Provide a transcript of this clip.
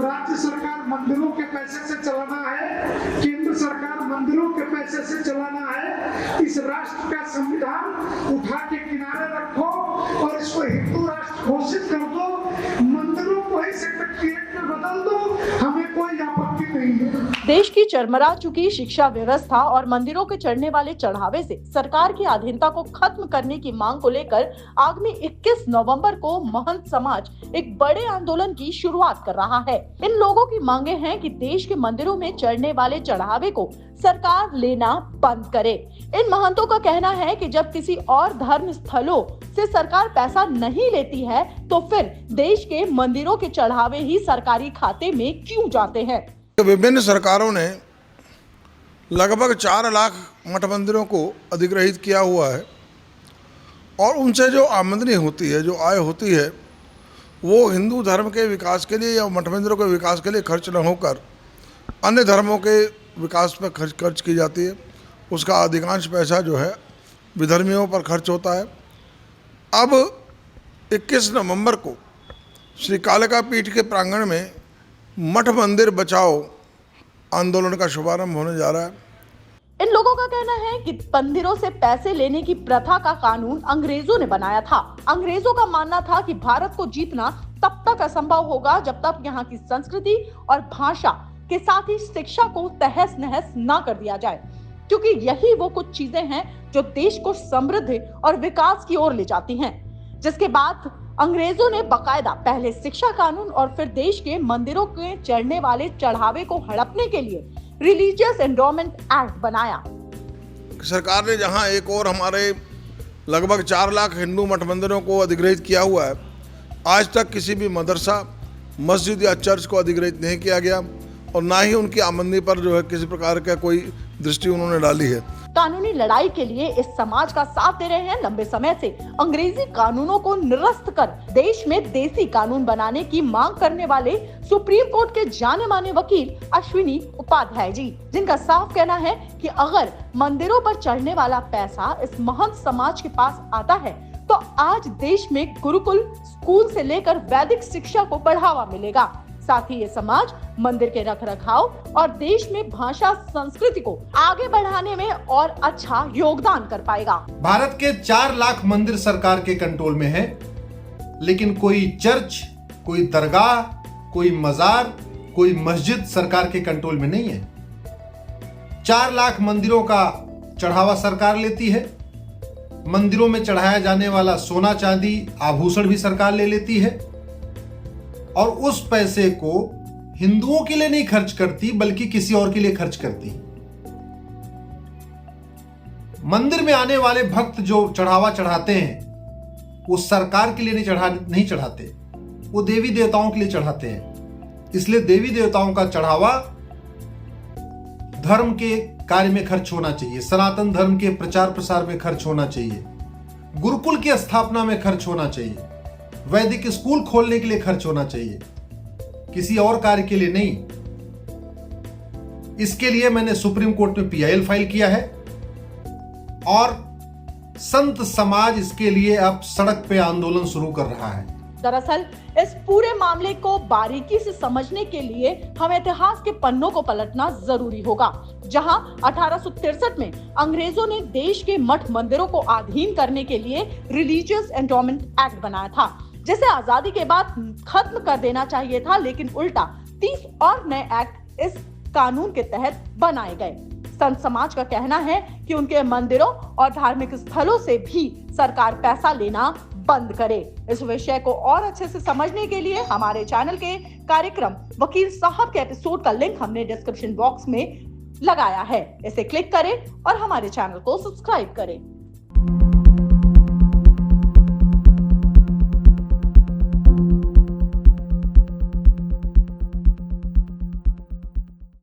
राज्य सरकार मंदिरों के पैसे से चलाना है, केंद्र सरकार मंदिरों के पैसे से चलाना है। इस राष्ट्र का संविधान उठा के किनारे रखो और इसको हिंदू राष्ट्र घोषित कर दो, मंदिरों को ही सेक्रेटरीट में बदल दो, हमें कोई आपत्ति नहीं है। देश की चरमरा चुकी शिक्षा व्यवस्था और मंदिरों के चढ़ने वाले चढ़ावे से सरकार की अधीनता को खत्म करने की मांग को लेकर आगामी 21 नवंबर को महंत समाज एक बड़े आंदोलन की शुरुआत कर रहा है। इन लोगों की मांगे हैं कि देश के मंदिरों में चढ़ने वाले चढ़ावे को सरकार लेना बंद करे। इन महंतों का कहना है कि जब किसी और धर्म स्थलों से सरकार पैसा नहीं लेती है तो फिर देश के मंदिरों के चढ़ावे ही सरकारी खाते में क्यों जाते हैं। विभिन्न सरकारों ने लगभग 4 लाख मठ मंदिरों को अधिग्रहित किया हुआ है और उनसे जो आमदनी होती है, जो आय होती है, वो हिंदू धर्म के विकास के लिए या मठ मंदिरों के विकास के लिए खर्च न होकर अन्य धर्मों के विकास पर खर्च की जाती है। उसका अधिकांश पैसा जो है विधर्मियों पर खर्च होता है। अब 21 नवंबर को श्री कालिका पीठ के प्रांगण में मठ मंदिर बचाओ आंदोलन का शुभारंभ होने जा रहा है। इन लोगों का कहना है कि मंदिरों से पैसे लेने की प्रथा का कानून अंग्रेजों ने बनाया था। अंग्रेजों का मानना था कि भारत को जीतना तब तक असंभव होगा जब तक यहाँ की संस्कृति और भाषा के साथ ही शिक्षा को तहस नहस न कर दिया जाए, क्योंकि यही वो कुछ चीजें हैं जो देश को समृद्धि और विकास की ओर ले जाती हैं। जिसके बाद अंग्रेजों ने बकायदा पहले शिक्षा कानून और फिर देश के मंदिरों के चढ़ने वाले चढ़ावे को हड़पने के लिए रिलीजियस एंडोमेंट एक्ट बनाया। सरकार ने जहां एक और हमारे लगभग 4 लाख हिंदू मठ मंदिरों को अधिग्रहित किया हुआ है, आज तक किसी भी मदरसा, मस्जिद या चर्च को अधिग्रहित नहीं किया गया और ना ही उनकी आमदनी पर जो है किसी प्रकार का कोई दृष्टि उन्होंने डाली है। कानूनी लड़ाई के लिए इस समाज का साथ दे रहे हैं। लंबे समय से अंग्रेजी कानूनों को निरस्त कर देश में देसी कानून बनाने की मांग करने वाले सुप्रीम कोर्ट के जाने माने वकील अश्विनी उपाध्याय जी, जिनका साफ कहना है कि अगर मंदिरों पर चढ़ने वाला पैसा इस महंत समाज के पास आता है तो आज देश में गुरुकुल स्कूल से लेकर वैदिक शिक्षा को बढ़ावा मिलेगा। साथ ही ये समाज मंदिर के रखरखाव और देश में भाषा संस्कृति को आगे बढ़ाने में और अच्छा योगदान कर पाएगा। भारत के 4 लाख मंदिर सरकार के कंट्रोल में है, लेकिन कोई चर्च, कोई दरगाह, कोई मजार, कोई मस्जिद सरकार के कंट्रोल में नहीं है। 4 लाख मंदिरों का चढ़ावा सरकार लेती है। मंदिरों में चढ़ाया जाने वाला सोना चांदी आभूषण भी सरकार ले लेती है और उस पैसे को हिंदुओं के लिए नहीं खर्च करती बल्कि किसी और के लिए खर्च करती। मंदिर में आने वाले भक्त जो चढ़ावा चढ़ाते हैं वो सरकार के लिए नहीं चढ़ाते, वो देवी देवताओं के लिए चढ़ाते हैं। इसलिए देवी देवताओं का चढ़ावा धर्म के कार्य में खर्च होना चाहिए, सनातन धर्म के प्रचार प्रसार में खर्च होना चाहिए, गुरुकुल की स्थापना में खर्च होना चाहिए, वैदिक स्कूल खोलने के लिए खर्च होना चाहिए, किसी और कार्य के लिए नहीं। इसके लिए मैंने सुप्रीम कोर्ट में PIL फाइल किया है और संत समाज इसके लिए अब सड़क पे आंदोलन शुरू कर रहा है। दरअसल इस पूरे मामले को बारीकी से समझने के लिए हमें इतिहास के पन्नों को पलटना जरूरी होगा, जहां 1863 में अंग्रेजों ने देश के मठ मंदिरों को अधीन करने के लिए रिलीजियस एंडोमेंट एक्ट बनाया था, जिसे आजादी के बाद खत्म कर देना चाहिए था, लेकिन उल्टा 30 और नए एक्ट इस कानून के तहत बनाए गए। संत समाज का कहना है कि उनके मंदिरों और धार्मिक स्थलों से भी सरकार पैसा लेना बंद करे। इस विषय को और अच्छे से समझने के लिए हमारे चैनल के कार्यक्रम वकील साहब के एपिसोड का लिंक हमने डिस्क्रिप्शन बॉक्स में लगाया है, इसे क्लिक करें और हमारे चैनल को सब्सक्राइब करें।